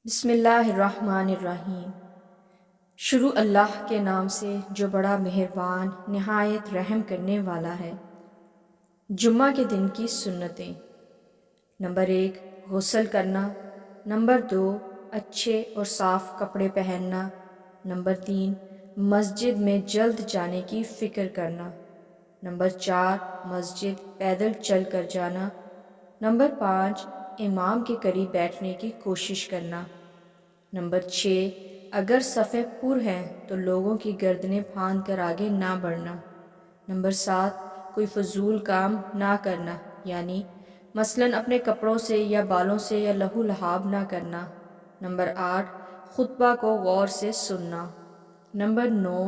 بسم اللہ الرحمن الرحیم۔ شروع اللہ کے نام سے جو بڑا مہربان نہایت رحم کرنے والا ہے۔ جمعہ کے دن کی سنتیں: نمبر 1، غسل کرنا۔ نمبر 2، اچھے اور صاف کپڑے پہننا۔ نمبر 3، مسجد میں جلد جانے کی فکر کرنا۔ نمبر 4، مسجد پیدل چل کر جانا۔ نمبر 5، امام کے قریب بیٹھنے کی کوشش کرنا۔ نمبر 6، اگر صفیں پر ہیں تو لوگوں کی گردنیں پھاند کر آگے نہ بڑھنا۔ نمبر 7، کوئی فضول کام نہ کرنا، یعنی مثلاً اپنے کپڑوں سے یا بالوں سے یا لہو لعاب نہ کرنا۔ نمبر 8، خطبہ کو غور سے سننا۔ نمبر 9،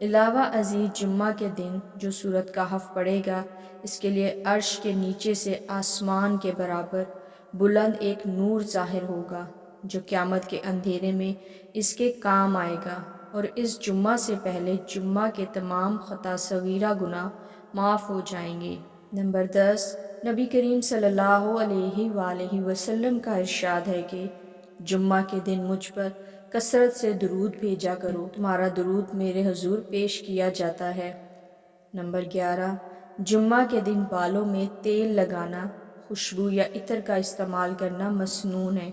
علاوہ ازیں جمعہ کے دن جو سورۃ کہف پڑھے گا اس کے لیے عرش کے نیچے سے آسمان کے برابر بلند ایک نور ظاہر ہوگا جو قیامت کے اندھیرے میں اس کے کام آئے گا، اور اس جمعہ سے پہلے جمعہ کے تمام خطا صغیرہ گناہ معاف ہو جائیں گے۔ نمبر 10، نبی کریم صلی اللہ علیہ وآلہ وسلم کا ارشاد ہے کہ جمعہ کے دن مجھ پر کثرت سے درود بھیجا کرو، تمہارا درود میرے حضور پیش کیا جاتا ہے۔ نمبر 11، جمعہ کے دن بالوں میں تیل لگانا، خوشبو یا عطر کا استعمال کرنا مسنون ہے۔